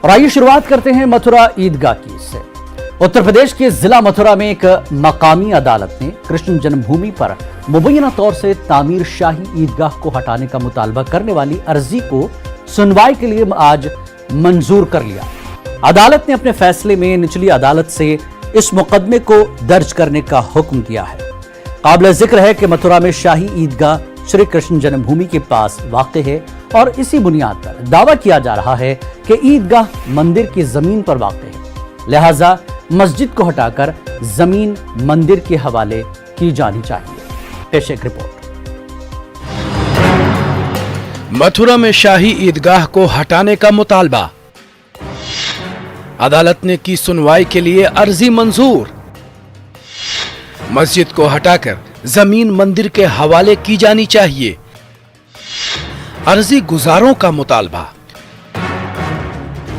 और आइए शुरुआत करते हैं मथुरा ईदगाह की से। उत्तर प्रदेश के जिला मथुरा में एक मकामी अदालत ने कृष्ण जन्मभूमि पर मुबैना तौर से तामीर शाही ईदगाह को हटाने का मुतालबा करने वाली अर्जी को सुनवाई के लिए आज मंजूर कर लिया। अदालत ने अपने फैसले में निचली अदालत से इस मुकदमे को दर्ज करने का हुक्म दिया है। काबिल जिक्र है कि मथुरा में शाही ईदगाह श्री कृष्ण जन्मभूमि के पास वाक़ है और इसी बुनियाद पर दावा किया जा रहा है कि ईदगाह मंदिर की जमीन पर वाक़ है, लिहाजा मस्जिद को हटाकर जमीन मंदिर के हवाले की जानी चाहिए। पेश एक रिपोर्ट। मथुरा में शाही ईदगाह को हटाने का मुतालबा, अदालत ने की सुनवाई के लिए अर्जी मंजूर। मस्जिद को हटाकर जमीन मंदिर के हवाले की जानी चाहिए, अर्जी गुजारों का मुतालबा।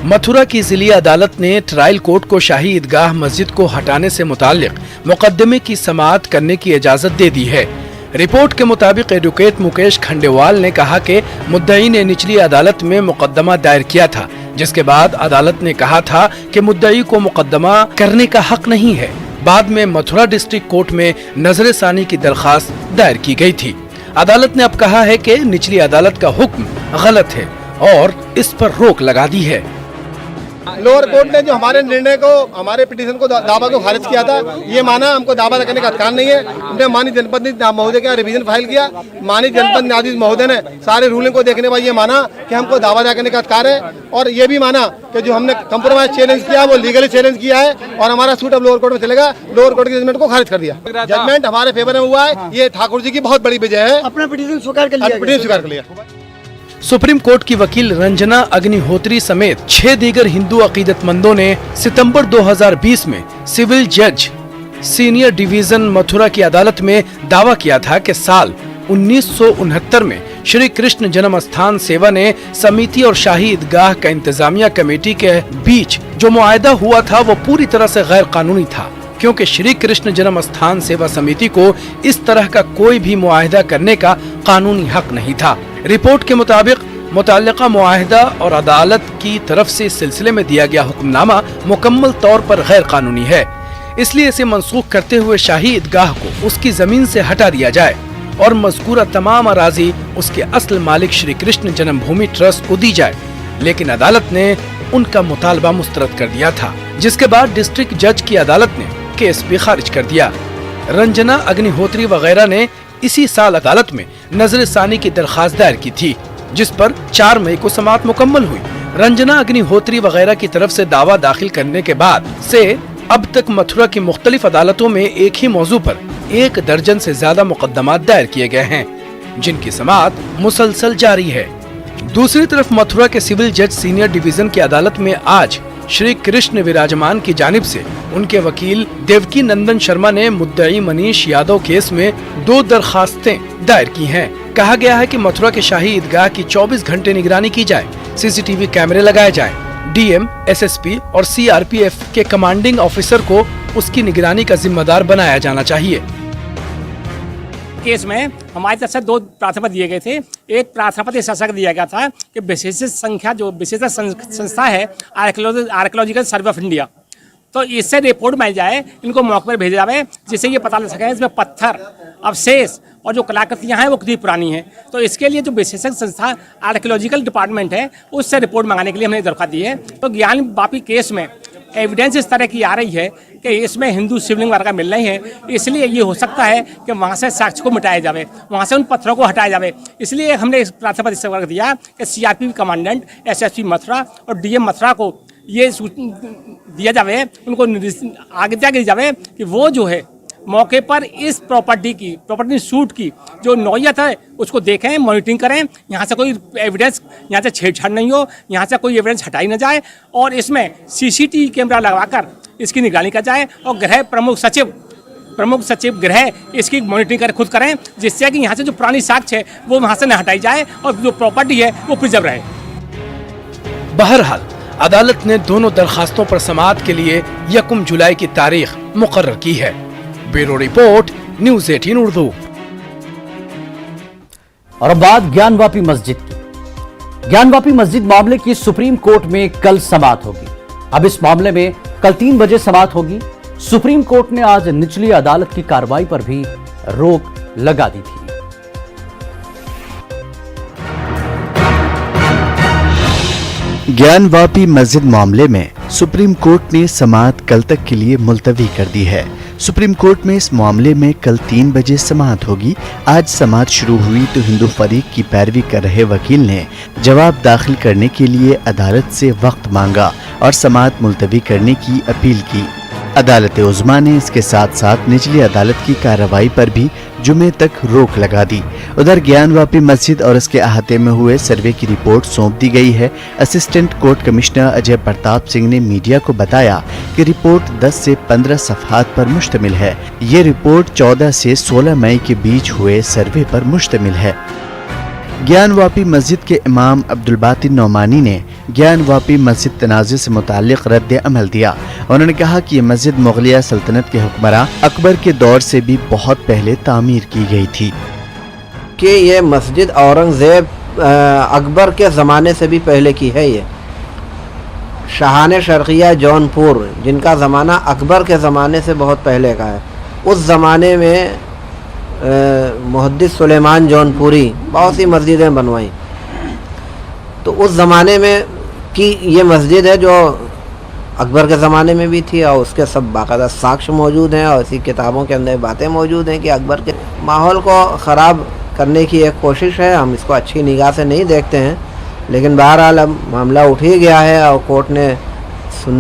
मथुरा की जिली अदालत ने ट्रायल कोर्ट को शाही ईदगाह मस्जिद को हटाने से मुताल्लिक मुकदमे की समाअत करने की इजाजत दे दी है। रिपोर्ट के मुताबिक एडवोकेट मुकेश खंडेवाल ने कहा कि मुद्दई ने निचली अदालत में मुकदमा दायर किया था, जिसके बाद अदालत ने कहा था कि मुद्दई को मुकदमा करने का हक नहीं है। बाद में मथुरा डिस्ट्रिक्ट कोर्ट में नजर सानी की दरखास्त दायर की गई थी। अदालत ने अब कहा है कि निचली अदालत का हुक्म गलत है और इस पर रोक लगा दी है। लोअर कोर्ट ने जो हमारे निर्णय को, हमारे पिटीशन को, दावा को खारिज किया था, ये माना हमको दावा करने का अधिकार नहीं है। हमने माननीय जनपद महोदय का रिवीजन फाइल किया। माननीय जनपद न्यायाधीश महोदय ने सारे रूलिंग को देखने के बाद ये माना कि हमको दावा दायर करने का अधिकार है और ये भी माना कि जो हमने कंप्रोमाइज चैलेंज किया वो लीगली चैलेंज किया है और हमारा सूट अब लोअर कोर्ट में चलेगा। लोअर कोर्ट के जजमेंट को खारिज कर दिया। जजमेंट हमारे फेवर में हुआ है। ये ठाकुर जी की बहुत बड़ी विजय है। अपना पिटीशन स्वीकार कर लिया। सुप्रीम कोर्ट की वकील रंजना अग्निहोत्री समेत 6 दीगर हिंदू अकीदतमंदों ने सितंबर 2020 में सिविल जज सीनियर डिवीजन मथुरा की अदालत में दावा किया था कि साल 1969 में श्री कृष्ण जन्म स्थान सेवा ने समिति और शाही ईदगाह का इंतजामिया कमेटी के बीच जो मुआहदा हुआ था वो पूरी तरह से गैर कानूनी था, क्योंकि श्री कृष्ण जन्म स्थान सेवा समिति को इस तरह का कोई भी मुआहदा करने का कानूनी हक नहीं था। रिपोर्ट के मुताबिक मुतल्लिका मुआहदा और अदालत की तरफ से इस सिलसिले में दिया गया हुक्मनामा मुकम्मल तौर पर गैर कानूनी है, इसलिए इसे मनसूख करते हुए शाही ईदगाह को उसकी जमीन से हटा दिया जाए और मज़कूरा तमाम अराजी उसके असल मालिक श्री कृष्ण जन्मभूमि ट्रस्ट को दी जाए। लेकिन अदालत ने उनका मुतालबा मुस्तरद कर दिया था, जिसके बाद डिस्ट्रिक्ट जज की अदालत ने केस भी खारिज कर दिया। रंजना अग्निहोत्री वगैरह ने इसी साल अदालत में नजर सानी की दरखास्त दायर की थी, जिस पर 4 मई को समाअत मुकम्मल हुई। रंजना अग्निहोत्री वगैरह की तरफ से दावा दाखिल करने के बाद से अब तक मथुरा की मुख्तलिफ अदालतों में एक ही मौजू पर 1 दर्जन से ज्यादा मुकदमात दायर किए गए हैं, जिनकी समाअत मुसलसल जारी है। दूसरी तरफ मथुरा के सिविल जज सीनियर डिवीजन की अदालत में आज श्री कृष्ण विराजमान की जानिब से उनके वकील देवकी नंदन शर्मा ने मुद्दई मनीष यादव केस में 2 दरखास्तें दायर की हैं। कहा गया है कि मथुरा के शाही ईदगाह की 24 घंटे निगरानी की जाए, सीसीटीवी कैमरे लगाए जाएं, डीएम, एसएसपी और सीआरपीएफ के कमांडिंग ऑफिसर को उसकी निगरानी का जिम्मेदार बनाया जाना चाहिए। केस में हमारी तरफ से 2 प्रार्थना दिए गए थे। एक प्रार्थना पत्र शीर्षक दिया गया था कि विशेष संख्या जो विशेष संस्था है आर्कियोलॉजिकल सर्वे ऑफ इंडिया, तो इससे रिपोर्ट मिल जाए, इनको मौके पर भेजा जाए, जिससे ये पता लग सके इसमें पत्थर अवशेष और जो कलाकृतियाँ हैं वो कितनी पुरानी हैं। तो इसके लिए जो विशेषज्ञ संस्था आर्कियोलॉजिकल डिपार्टमेंट है उससे रिपोर्ट मंगाने के लिए हमने दरख्वास्त दी है। तो ज्ञान वापी केस में एविडेंस इस तरह की आ रही है कि इसमें हिंदू शिवलिंग वगैरह मिल रही है, इसलिए ये हो सकता है कि वहाँ से साक्ष्य को मिटाया जाए, वहाँ से उन पत्थरों को हटाया जाए। इसलिए हमने इस प्रार्थना पत्र से दिया कि सीआरपी कमांडेंट, एसएसपी मथुरा और डीएम मथुरा को ये दिया जाए, उनको आज्ञा दी जाए कि वो जो है मौके पर इस प्रॉपर्टी शूट की जो नौयत है उसको देखें, मॉनिटरिंग करें, यहाँ से कोई एविडेंस, यहाँ से छेड़छाड़ नहीं हो, यहाँ से कोई एविडेंस हटाई ना जाए और इसमें सीसीटीवी कैमरा लगवाकर इसकी निगरानी की जाए और गृह प्रमुख सचिव गृह इसकी मॉनिटरिंग कर खुद करें, जिससे कि यहाँ से जो पुरानी साक्ष्य है वो वहाँ से न हटाई जाए और जो प्रॉपर्टी है वो प्रिजर्व रहे। बहरहाल अदालत ने दोनों दरखास्तों पर समाअत के लिए 1 जुलाई की तारीख मुकर्रर की है। Bureau report, news 18 Urdu. और अब बात ज्ञानवापी मस्जिद की। ज्ञानवापी मस्जिद मामले की सुप्रीम कोर्ट में कल समाअत होगी। अब इस मामले में कल 3 बजे समाअत होगी। सुप्रीम कोर्ट ने आज निचली अदालत की कार्रवाई पर भी रोक लगा दी थी। ज्ञानवापी मस्जिद मामले में सुप्रीम कोर्ट ने समाअत कल तक के लिए मुलतवी कर दी है। सुप्रीम कोर्ट में इस मामले में कल 3 बजे समाअत होगी। आज समाअत शुरू हुई तो हिंदू फरीक की पैरवी कर रहे वकील ने जवाब दाखिल करने के लिए अदालत से वक्त मांगा और समाअत मुलतवी करने की अपील की। अदालत उज़्मा ने इसके साथ साथ निचली अदालत की कार्रवाई पर भी जुमे तक रोक लगा दी। उधर ज्ञानवापी मस्जिद और इसके अहाते में हुए सर्वे की रिपोर्ट सौंप दी गई है। Assistant court commissioner Ajay Pratap Singh ने मीडिया को बताया कि रिपोर्ट 10 से 15 सफ़हात पर मुश्तमिल है। ये रिपोर्ट 14 से 16 मई के बीच हुए सर्वे पर मुश्तमिल है। ज्ञानवापी मस्जिद के इमाम अब्दुल बातिन नौमानी ने ज्ञानवापी मस्जिद तनाज़े से मुताल्लिक़ रद्द अमल दिया। उन्होंने कहा कि ये मस्जिद मुग़लिया सल्तनत के हुक्मरान अकबर के दौर से भी बहुत पहले तामीर की गई थी कि ये मस्जिद औरंगज़ेब अकबर के ज़माने से भी पहले की है। ये शाहान शर्क़िया जौनपुर, जिनका ज़माना अकबर के ज़माने से बहुत पहले का है, उस ज़माने में मुहद्दिस सुलेमान जौनपुरी बहुत सी मस्जिदें बनवाई। तो उस ज़माने में की ये मस्जिद है जो अकबर के ज़माने में भी थी और उसके सब बाकायदा साक्ष्य मौजूद हैं और इसी किताबों के अंदर बातें मौजूद हैं कि अकबर के माहौल को ख़राब करने की एक कोशिश है। हम इसको अच्छी निगाह से नहीं देखते हैं, लेकिन बहरहाल अब मामला उठ ही गया है और कोर्ट ने सुन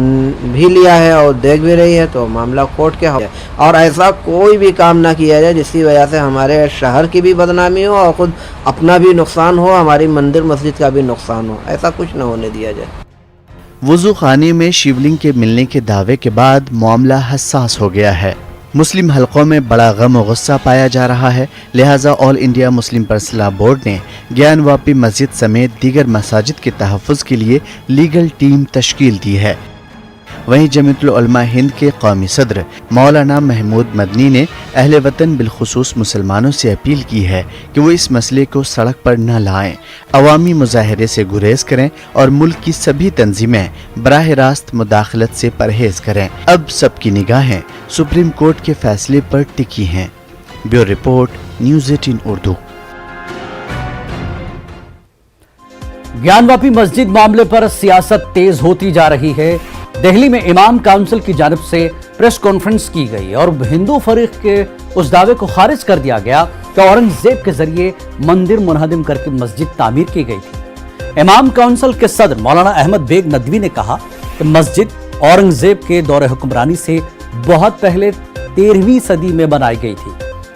भी लिया है और देख भी रही है, तो मामला कोर्ट के है। और ऐसा कोई भी काम ना किया जाए जिसकी वजह से हमारे शहर की भी बदनामी हो और ख़ुद अपना भी नुकसान हो, हमारी मंदिर मस्जिद का भी नुकसान हो। ऐसा कुछ ना होने दिया जाए। वुज़ू खाने में शिवलिंग के मिलने के दावे के बाद मामला हसास हो गया है। मुस्लिम हलकों में बड़ा गम और गुस्सा पाया जा रहा है, लिहाजा ऑल इंडिया मुस्लिम पर्सनल बोर्ड ने ज्ञानवापी मस्जिद समेत दीगर मसाजिद के तहफ़्फ़ुज़ के लिए लीगल टीम तश्कील दी है। वहीं जमीयतुल उलमा हिंद के कौमी सदर मौलाना महमूद मदनी ने अहले वतन बिलखुसूस मुसलमानों से अपील की है कि वो इस मसले को सड़क पर न लाएं, अवामी मुजाहरे से गुरेज करें और मुल्क की सभी तंजीमें बराह रास्त मुदाखलत से परहेज करें। अब सबकी निगाहें सुप्रीम कोर्ट के फैसले पर टिकी हैं। Bureau report, news 18 Urdu. Gyanvapi मस्जिद मामले पर सियासत तेज होती जा रही है। दिल्ली में इमाम काउंसिल की जानिब से प्रेस कॉन्फ्रेंस की गई और हिंदू फरीक के उस दावे को खारिज कर दिया गया कि औरंगजेब के जरिए मंदिर मुनहदिम करके मस्जिद तामीर की गई थी। इमाम काउंसिल के सदर मौलाना अहमद बेग नदवी ने कहा कि मस्जिद औरंगजेब के दौरे हुक्मरानी से बहुत पहले 13वीं सदी में बनाई गई थी।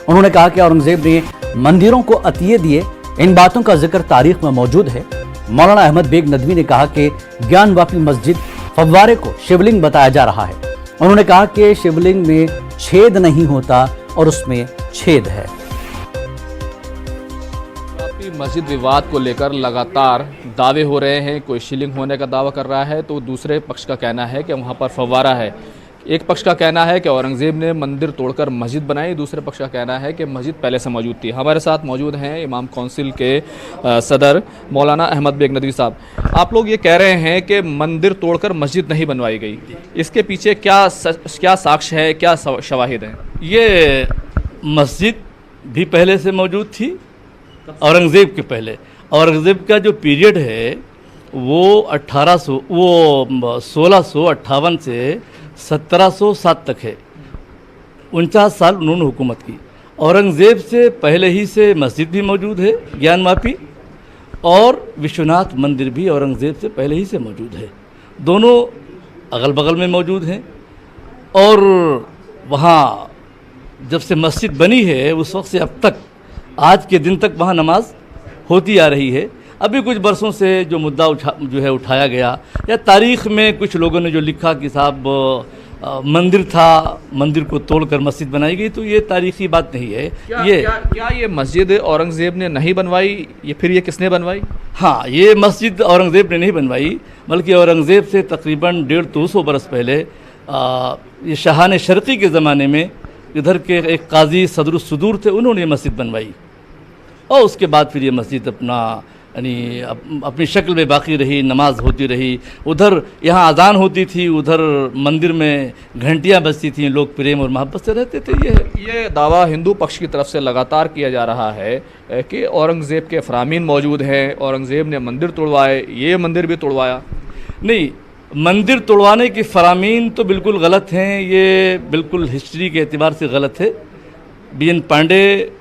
उन्होंने कहा कि औरंगजेब ने मंदिरों को अतिये दिए। इन बातों का जिक्र तारीख में मौजूद है। मौलाना अहमद बेग नदवी ने कहा कि ज्ञानवापी मस्जिद फव्वारे को शिवलिंग बताया जा रहा है। उन्होंने कहा कि शिवलिंग में छेद नहीं होता और उसमें छेद है। मस्जिद विवाद को लेकर लगातार दावे हो रहे हैं। कोई शिवलिंग होने का दावा कर रहा है तो दूसरे पक्ष का कहना है कि वहाँ पर फव्वारा है। एक पक्ष का कहना है कि औरंगजेब ने मंदिर तोड़कर मस्जिद बनाई, दूसरे पक्ष का कहना है कि मस्जिद पहले से मौजूद थी। हमारे साथ मौजूद हैं इमाम काउंसिल के सदर मौलाना अहमद बेग नदवी साहब। आप लोग ये कह रहे हैं कि मंदिर तोड़कर मस्जिद नहीं बनवाई गई, इसके पीछे क्या साक्ष्य है, क्या शवाहिद हैं? ये मस्जिद भी पहले से मौजूद थी, औरंगज़ेब के पहले। औरंगज़ेब का जो पीरियड है वो 1658 से 1707 तक है। 49 साल उन्होंने हुकूमत की। औरंगज़ेब से पहले ही से मस्जिद भी मौजूद है ज्ञानवापी, और विश्वनाथ मंदिर भी औरंगज़ेब से पहले ही से मौजूद है। दोनों अगल बगल में मौजूद हैं और वहाँ जब से मस्जिद बनी है उस वक्त से अब तक आज के दिन तक वहाँ नमाज होती आ रही है। अभी कुछ बरसों से जो मुद्दा उठाया गया, या तारीख़ में कुछ लोगों ने जो लिखा कि साहब मंदिर था, मंदिर को तोड़कर मस्जिद बनाई गई, तो ये तारीख़ी बात नहीं है। क्या ये मस्जिद औरंगज़ेब ने नहीं बनवाई, ये फिर ये किसने बनवाई? हाँ, ये मस्जिद औरंगज़ेब ने नहीं बनवाई, बल्कि औरंगज़ेब से तकरीबन 150-200 बरस पहले ये शाहान शर्क़ी के ज़माने में इधर के एक काजी सदरुस्सुदूर थे, उन्होंने मस्जिद बनवाई और उसके बाद फिर ये मस्जिद अपना यानी अपनी शक्ल में बाकी रही, नमाज होती रही। उधर यहाँ अजान होती थी, उधर मंदिर में घंटियाँ बजती थीं, लोग प्रेम और मोहब्बत से रहते थे। ये दावा हिंदू पक्ष की तरफ से लगातार किया जा रहा है कि औरंगज़ेब के फरामीन मौजूद हैं, औरंगज़ेब ने मंदिर तोड़वाए, ये मंदिर भी तोड़वाया। नहीं, मंदिर तोड़वाने की फरामीन तो बिल्कुल गलत हैं, ये बिल्कुल हिस्ट्री के एतबार से गलत है। BN पांडे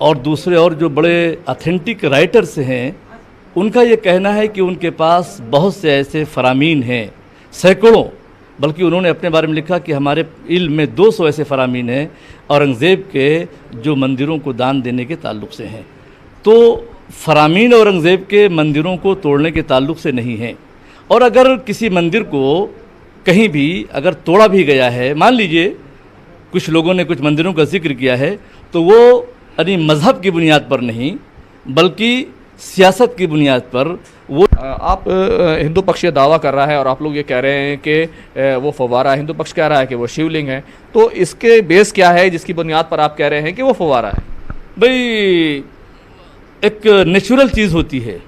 और दूसरे और जो बड़े ऑथेंटिक राइटर्स हैं, उनका ये कहना है कि उनके पास बहुत से ऐसे फरामीन हैं, सैकड़ों, बल्कि उन्होंने अपने बारे में लिखा कि हमारे इल्म में 200 ऐसे फरामीन हैं औरंगज़ेब के जो मंदिरों को दान देने के ताल्लुक़ से हैं। तो फरामीन औरंगज़ेब के मंदिरों को तोड़ने के ताल्लुक़ से नहीं हैं। और अगर किसी मंदिर को कहीं भी अगर तोड़ा भी गया है, मान लीजिए कुछ लोगों ने कुछ मंदिरों का जिक्र किया है, तो वो यानी मज़हब की बुनियाद पर नहीं बल्कि सियासत की बुनियाद पर वो आप हिंदू पक्ष ये दावा कर रहा है और आप लोग ये कह रहे हैं कि वो फव्वारा, हिंदू पक्ष कह रहा है कि वो शिवलिंग है, तो इसके बेस क्या है जिसकी बुनियाद पर आप कह रहे हैं कि वो फव्वारा है? भाई एक नेचुरल चीज़ होती है,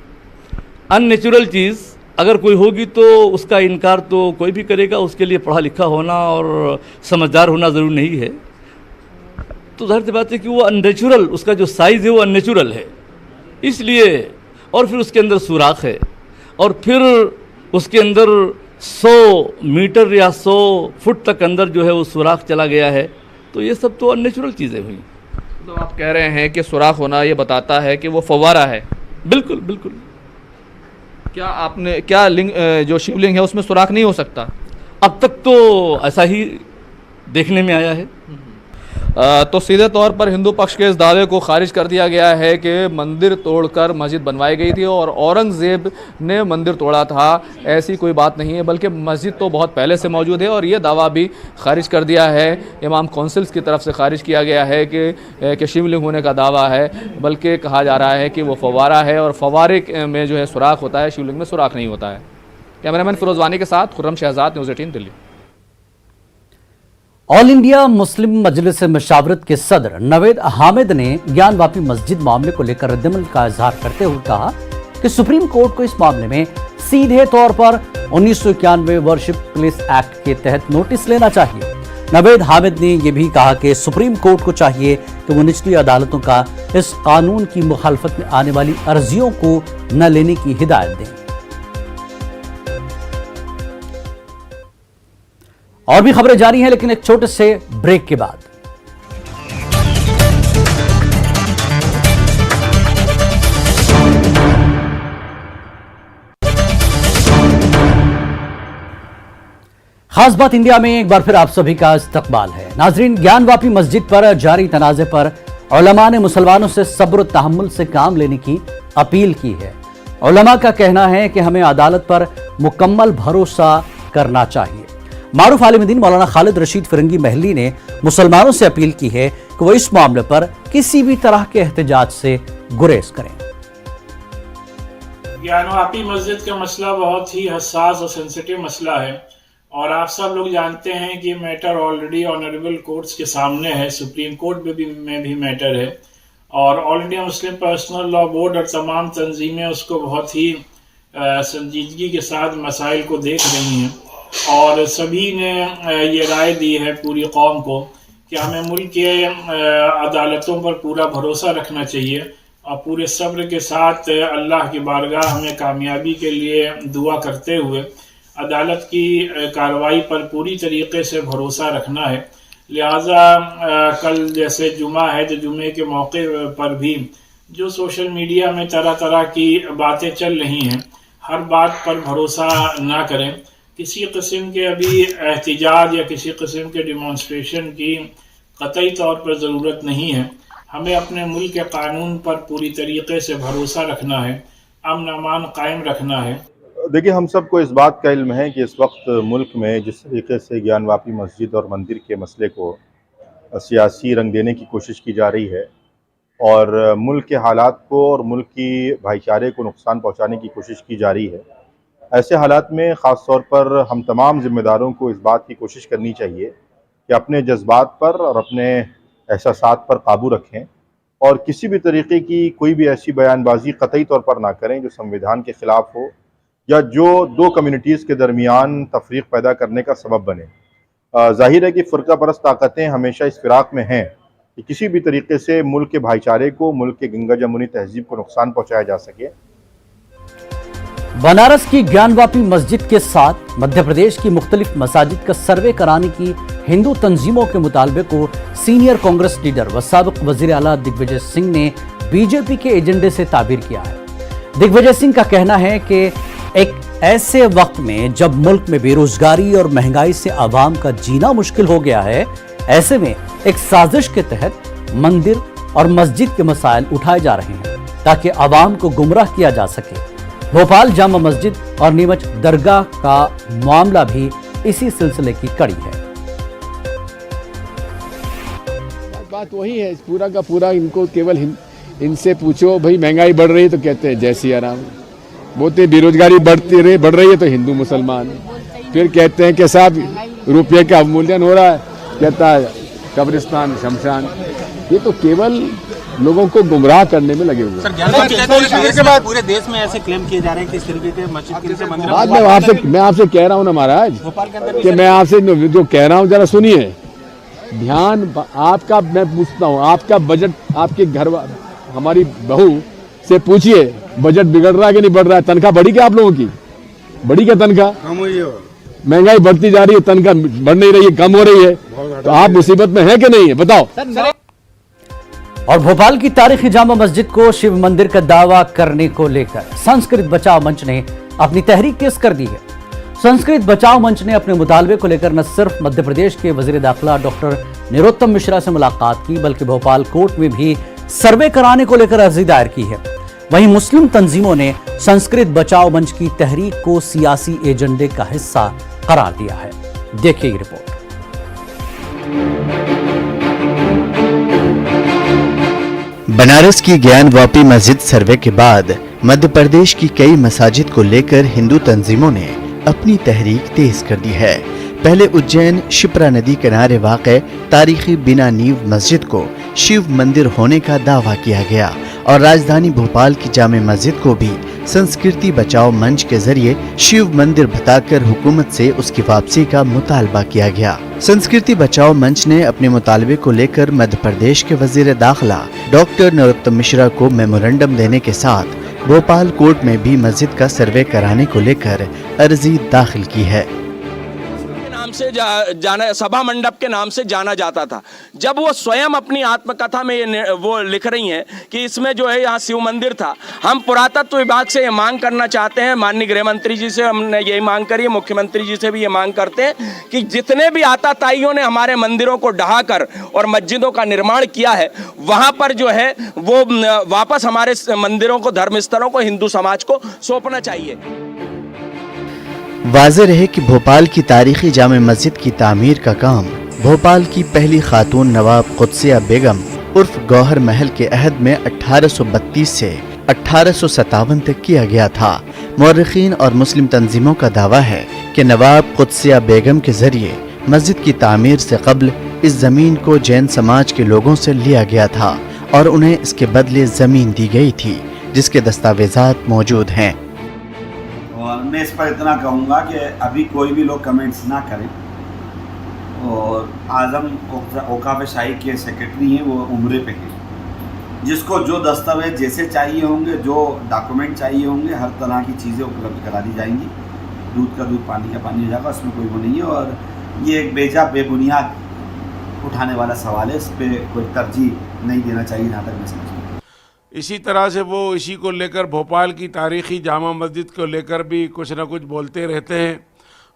अननेचुरल चीज़ अगर कोई होगी तो उसका इनकार तो कोई भी करेगा। उसके लिए पढ़ा लिखा होना और समझदार होना ज़रूरी नहीं है। तो जाहिर सी बात है कि वो अननेचुरल, उसका जो साइज़ है वो अननेचुरल है, इसलिए। और फिर उसके अंदर सुराख है, और फिर उसके अंदर 100 मीटर या 100 फुट तक अंदर जो है वो सुराख चला गया है। तो ये सब तो अननेचुरल चीज़ें हुई। तो आप कह रहे हैं कि सुराख होना ये बताता है कि वो फव्वारा है? बिल्कुल बिल्कुल। क्या लिंग जो शिवलिंग है उसमें सुराख नहीं हो सकता? अब तक तो ऐसा ही देखने में आया है। तो सीधे तौर पर हिंदू पक्ष के इस दावे को खारिज कर दिया गया है कि मंदिर तोड़कर मस्जिद बनवाई गई थी और औरंगज़ेब ने मंदिर तोड़ा था। ऐसी कोई बात नहीं है, बल्कि मस्जिद तो बहुत पहले से मौजूद है। और ये दावा भी खारिज कर दिया है इमाम काउंसिल्स की तरफ से, खारिज किया गया है कि शिवलिंग होने का दावा है, बल्कि कहा जा रहा है कि वो फव्वारा है और फव्वारे में जो है सुराख होता है, शिवलिंग में सुराख नहीं होता है। कैमरामैन फिरोज वानी के साथ Khurram Shahzad, news 18 Delhi. All India Muslim Majlis Mushawarat के सदर नवेद हामिद ने ज्ञानवापी मस्जिद मामले को लेकर रद्दमल का इजहार करते हुए कहा कि सुप्रीम कोर्ट को इस मामले में सीधे तौर पर 1991 वर्शिप प्लेस एक्ट के तहत नोटिस लेना चाहिए। नवेद हामिद ने यह भी कहा कि सुप्रीम कोर्ट को चाहिए कि वो निचली अदालतों का इस कानून की मुखालफत में आने वाली अर्जियों को न लेने की हिदायत दें। और भी खबरें जारी हैं, लेकिन एक छोटे से ब्रेक के बाद। खास बात इंडिया में एक बार फिर आप सभी का इस्तकबाल है। नाजरीन, ज्ञानवापी मस्जिद पर जारी तनाज़े पर उलमा ने मुसलमानों से सब्र और तहम्मुल से काम लेने की अपील की है। उलमा का कहना है कि हमें अदालत पर मुकम्मल भरोसा करना चाहिए। मारूफ आलिम दीन मौलाना खालिद रशीद फिरंगी महली ने मुसलमानों से अपील की है कि वो इस मामले पर किसी भी तरह के एहतजाज से गुरेज करें। ज्ञानवापी मस्जिद का मसला बहुत ही हसास और सेंसिटिव मसला है और आप सब लोग जानते हैं कि मैटर ऑलरेडी ऑनरेबल कोर्ट्स के सामने है, सुप्रीम कोर्ट में भी मैटर है और ऑल इंडिया मुस्लिम पर्सनल लॉ बोर्ड और तमाम तंजीमें उसको बहुत ही संजीदगी के साथ मसाइल को देख रही हैं और सभी ने ये राय दी है पूरी कौम को कि हमें मुल्क के अदालतों पर पूरा भरोसा रखना चाहिए और पूरे सब्र के साथ अल्लाह की बारगाह हमें कामयाबी के लिए दुआ करते हुए अदालत की कार्रवाई पर पूरी तरीके से भरोसा रखना है। लिहाजा कल जैसे जुमा है, तो जुमे के मौके पर भी जो सोशल मीडिया में तरह तरह की बातें चल रही हैं, हर बात पर भरोसा ना करें। किसी किस्म के अभी एहतिजाज या किसी किस्म के डिमॉन्स्ट्रेशन की कतई तौर पर ज़रूरत नहीं है। हमें अपने मुल्क के कानून पर पूरी तरीके से भरोसा रखना है, अमन अमान कायम रखना है। देखिए, हम सबको इस बात का इल्म है कि इस वक्त मुल्क में जिस तरीके से ज्ञानवापी मस्जिद और मंदिर के मसले को सियासी रंग देने की कोशिश की जा रही है और मुल्क के हालात को और मुल्क की भाईचारे को नुकसान पहुँचाने की कोशिश की जा रही है, ऐसे हालात में ख़ास तौर पर हम तमाम ज़िम्मेदारों को इस बात की कोशिश करनी चाहिए कि अपने जज्बात पर और अपने एहसासात पर काबू रखें और किसी भी तरीके की कोई भी ऐसी बयानबाजी कतई तौर पर ना करें जो संविधान के खिलाफ हो या जो दो कम्युनिटीज़ के दरमियान तफरीक पैदा करने का सबब बने। जाहिर है कि फ़ुरका परस्त ताकतें हमेशा इस फिराक में हैं कि किसी भी तरीके से मुल्क के भाईचारे को, मुल्क के गंगा जमुनी तहजीब को नुकसान पहुँचाया जा सके। बनारस की ज्ञानवापी मस्जिद के साथ मध्य प्रदेश की मुख्तलिफ मसाजिद का सर्वे कराने की हिंदू तंजीमों के मुतालबे को सीनियर कांग्रेस लीडर व साबिक वजीर आला दिग्विजय सिंह ने बीजेपी के एजेंडे से ताबीर किया है। दिग्विजय सिंह का कहना है कि एक ऐसे वक्त में जब मुल्क में बेरोजगारी और महंगाई से आवाम का जीना मुश्किल हो गया है, ऐसे में एक साजिश के तहत मंदिर और मस्जिद के मसाइल उठाए जा रहे हैं ताकि आवाम को गुमराह किया जा सके। भोपाल जामा मस्जिद और नीमच दरगाह का मामला भी इसी सिलसिले की कड़ी है। बात वही है, पूरा का पूरा इनको केवल इनसे पूछो भाई महंगाई बढ़ रही है तो कहते हैं जय सिया राम, बोलते बेरोजगारी बढ़ रही है तो हिंदू मुसलमान, फिर कहते हैं कि साहब रुपये का अवमूल्यन हो रहा है, कहता है कब्रिस्तान शमशान। ये तो केवल लोगों को गुमराह करने में लगे हुए हैं। पूरे देश में ऐसे क्लेम किए जा रहे हैं कि इस तरीके के मस्जिद से मंदिर। बाद में मैं आपसे कह रहा हूँ ना महाराज कि मैं आपसे जो कह रहा हूँ जरा सुनिए ध्यान। आपका मैं पूछता हूँ, आपका बजट, आपके घर हमारी बहू से पूछिए बजट बिगड़ रहा है कि नहीं बढ़ रहा है? तनख्वाह बढ़ी क्या आप लोगों की? बढ़ी क्या तनख्वाह? कम हुई है। महंगाई बढ़ती जा रही है, तनख्वाह बढ़ नहीं रही है, कम हो रही है, तो आप मुसीबत में है कि नहीं है बताओ। और भोपाल की तारीखी जामा मस्जिद को शिव मंदिर का दावा करने को लेकर संस्कृत बचाव मंच ने अपनी तहरीक तेज कर दी है। संस्कृत बचाव मंच ने अपने मुतालबे को लेकर न सिर्फ मध्य प्रदेश के वजीर दाखिला डॉक्टर निरोत्तम मिश्रा से मुलाकात की, बल्कि भोपाल कोर्ट में भी सर्वे कराने को लेकर अर्जी दायर की है। वहीं मुस्लिम तंजीमों ने संस्कृत बचाव मंच की तहरीक को सियासी एजेंडे का हिस्सा करार दिया है। देखिए ये रिपोर्ट। बनारस की ज्ञानवापी मस्जिद सर्वे के बाद मध्य प्रदेश की कई मसाजिद को लेकर हिंदू तंजीमों ने अपनी तहरीक तेज कर दी है। पहले उज्जैन शिप्रा नदी किनारे वाक़े तारीखी बिना नींव मस्जिद को शिव मंदिर होने का दावा किया गया और राजधानी भोपाल की जामे मस्जिद को भी संस्कृति बचाओ मंच के जरिए शिव मंदिर बताकर हुकूमत से उसकी वापसी का मुतालबा किया गया। संस्कृति बचाओ मंच ने अपने मुतालबे को लेकर मध्य प्रदेश के वजीर दाखिला डॉक्टर निरोत्तम मिश्रा को मेमोरेंडम देने के साथ भोपाल कोर्ट में भी मस्जिद का सर्वे कराने को लेकर अर्जी दाखिल की है। से जाना सभा मंडप के नाम से जाना जाता था। जब वो स्वयं अपनी आत्मकथा में वो लिख रही हैं कि इसमें जो है यहाँ शिव मंदिर था, हम पुरातत्व विभाग से ये मांग करना चाहते हैं, माननीय गृह मंत्री जी से हमने यही मांग करी है, मुख्यमंत्री जी से भी ये मांग करते हैं कि जितने भी आताताइयों ने हमारे मंदिरों को ढहाकर और मस्जिदों का निर्माण किया है, वहाँ पर जो है वो वापस हमारे मंदिरों को, धर्मस्थलों को हिंदू समाज को सौंपना चाहिए। वाज़ेह रहे कि भोपाल की तारीखी जामे मस्जिद की तामीर का काम भोपाल की पहली खातून नवाब कुद्सिया बेगम उर्फ गौहर महल के अहद में 1832 से 1857 तक किया गया था। मौरखीन और मुस्लिम तंजीमों का दावा है कि नवाब कुद्सिया बेगम के जरिए मस्जिद की तामीर से कब्ल इस जमीन को जैन समाज के लोगों से लिया गया था और उन्हें इसके बदले जमीन दी गई थी, जिसके दस्तावेजात मौजूद हैं। और मैं इस पर इतना कहूँगा कि अभी कोई भी लोग कमेंट्स ना करें। और आज़म औकाफ शाही के सेक्रेटरी हैं, वो उम्रे पे हैं, जिसको जो दस्तावेज जैसे चाहिए होंगे, जो डॉक्यूमेंट चाहिए होंगे, हर तरह की चीज़ें उपलब्ध करा दी जाएंगी। दूध का दूध, पानी का पानी हो जाएगा, उसमें कोई वो नहीं है। और ये एक बेबुनियाद उठाने वाला सवाल है, इस पर कोई तरजीह नहीं देना चाहिए जहाँ तक मैं समझता हूँ। इसी तरह से वो इसी को लेकर भोपाल की तारीख़ी जामा मस्जिद को लेकर भी कुछ ना कुछ बोलते रहते हैं।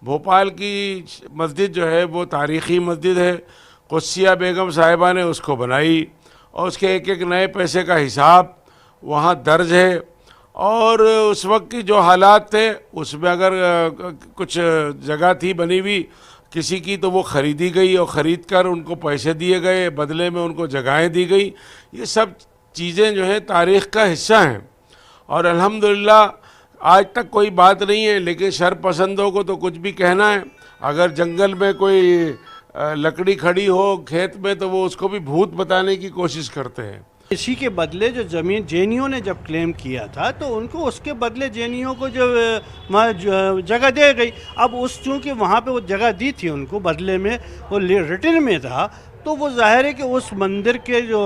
भोपाल की मस्जिद जो है वो तारीख़ी मस्जिद है। कुद्सिया बेगम साहिबा ने उसको बनाई और उसके एक एक नए पैसे का हिसाब वहाँ दर्ज है। और उस वक्त की जो हालात थे उसमें अगर कुछ जगह थी बनी हुई किसी की, तो वो ख़रीदी गई और ख़रीद कर उनको पैसे दिए गए, बदले में उनको जगहें दी गई। ये सब चीज़ें जो है तारीख़ का हिस्सा हैं। और अल्हम्दुलिल्लाह आज तक कोई बात नहीं है, लेकिन शरपसंदों को तो कुछ भी कहना है। अगर जंगल में कोई लकड़ी खड़ी हो खेत में, तो वो उसको भी भूत बताने की कोशिश करते हैं। इसी के बदले जो ज़मीन जेएनयू ने जब क्लेम किया था तो उनको उसके बदले जेएनयू को जो जगह दे गई। अब उस चूँकि वहाँ पे वो जगह दी थी उनको बदले में, वो रिटर्न में था, तो वो जाहिर है कि उस मंदिर के जो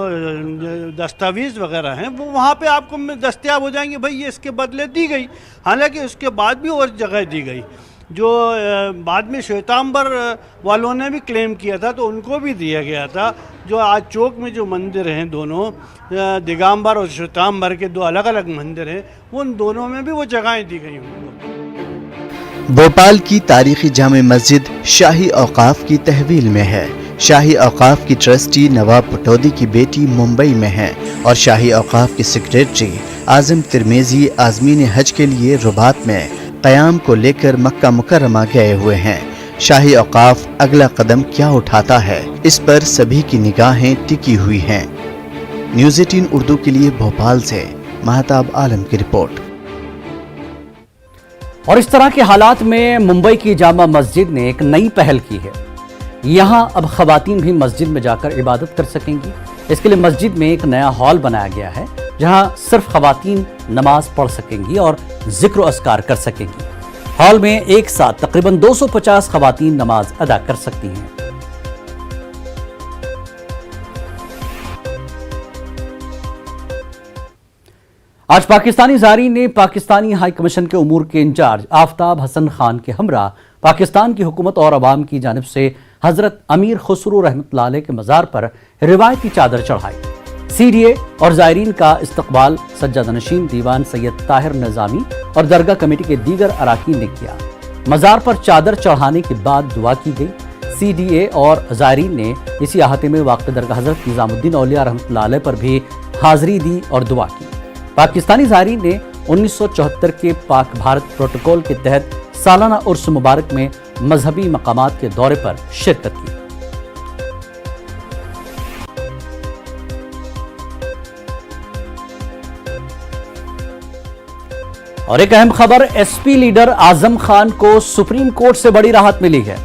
दस्तावेज़ वगैरह हैं वो वहाँ पे आपको दस्तयाब हो जाएंगे, भाई ये इसके बदले दी गई। हालांकि उसके बाद भी और जगह दी गई, जो बाद में श्वेतांबर वालों ने भी क्लेम किया था तो उनको भी दिया गया था। जो आज चौक में जो मंदिर हैं दोनों, दिगंबर और श्वेतांबर के दो अलग अलग मंदिर हैं, उन दोनों में भी वो जगहें दी गई उनको। भोपाल की तारीखी जामे मस्जिद शाही औकाफ की तहवील में है। शाही औकाफ की ट्रस्टी नवाब पटौदी की बेटी मुंबई में है और शाही औकाफ के सेक्रेटरी आजम तिरमेजी आज़मीन हज के लिए रुबात में क़याम को लेकर मक्का मुकर्रमा गए हुए हैं। शाही औकाफ अगला कदम क्या उठाता है, इस पर सभी की निगाहें टिकी हुई हैं। न्यूज़ 18 उर्दू के लिए भोपाल से महताब आलम की रिपोर्ट। और इस तरह के हालात में मुंबई की जामा मस्जिद ने एक नई पहल की है। यहां अब खवातीन भी मस्जिद में जाकर इबादत कर सकेंगी। इसके लिए मस्जिद में एक नया हॉल बनाया गया है जहां सिर्फ खवातीन नमाज पढ़ सकेंगी और जिक्र अस्कार कर सकेंगी। हॉल में एक साथ तकरीबन 250 खवातीन नमाज अदा कर सकती हैं। आज पाकिस्तानी ज़ायरीन ने पाकिस्तानी हाई कमीशन के उमूर के इंचार्ज आफ्ताब हसन खान के हमरा पाकिस्तान की हुकूमत और अवाम की जानिब से हजरत अमीर खुसरो रहमतुल्लाह अलैह के मज़ार पर रिवायती चादर चढ़ाई। सीडीए और ज़ायरीन का इस्तकबाल सज्जादा नशीन दीवान सैयद ताहिर निज़ामी और दरगाह कमेटी के दीगर अराकीन ने किया। मज़ार पर चादर चढ़ाने के बाद दुआ की गई। सीडीए और ज़ायरीन ने इसी अहाते में वाक़िअ दरगाह हजरत निज़ामुद्दीन औलिया रहमतुल्लाह अलैह पर भी हाज़िरी दी और दुआ की। पाकिस्तानी ज़ायरीन ने 1974 के पाक भारत प्रोटोकॉल के तहत सालाना उर्स मुबारक में मजहबी मकामात के दौरे पर शिरकत की। और एक अहम खबर, एसपी लीडर आजम खान को सुप्रीम कोर्ट से बड़ी राहत मिली है।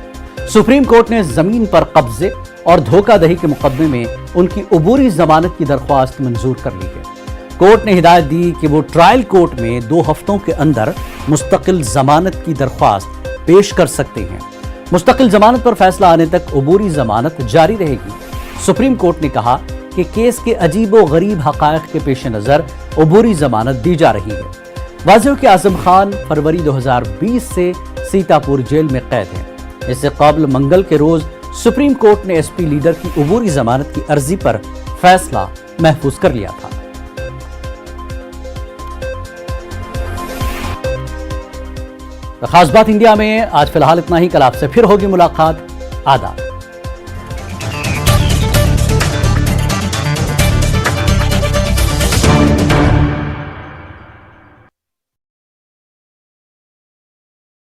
सुप्रीम कोर्ट ने जमीन पर कब्जे और धोखाधड़ी के मुकदमे में उनकी अबूरी जमानत की दरख्वास्त मंजूर कर ली है। कोर्ट ने हिदायत दी कि वो ट्रायल कोर्ट में 2 हफ्तों के अंदर मुस्तकिल जमानत की दरख्वास्त पेश कर सकते हैं। मुस्तकिल जमानत पर फैसला आने तक अबूरी जमानत जारी रहेगी। सुप्रीम कोर्ट ने कहा कि केस के अजीबो गरीब हकायक के पेश नजर अबूरी जमानत दी जा रही है। वाज़ेह कि आजम खान फरवरी 2020 से सीतापुर जेल में कैद हैं। इससे कबल मंगल के रोज सुप्रीम कोर्ट ने एसपी लीडर की अबूरी जमानत की अर्जी पर फैसला महफूज कर लिया था। खास बात इंडिया में आज फिलहाल इतना ही। कल आपसे फिर होगी मुलाकात। आदाब।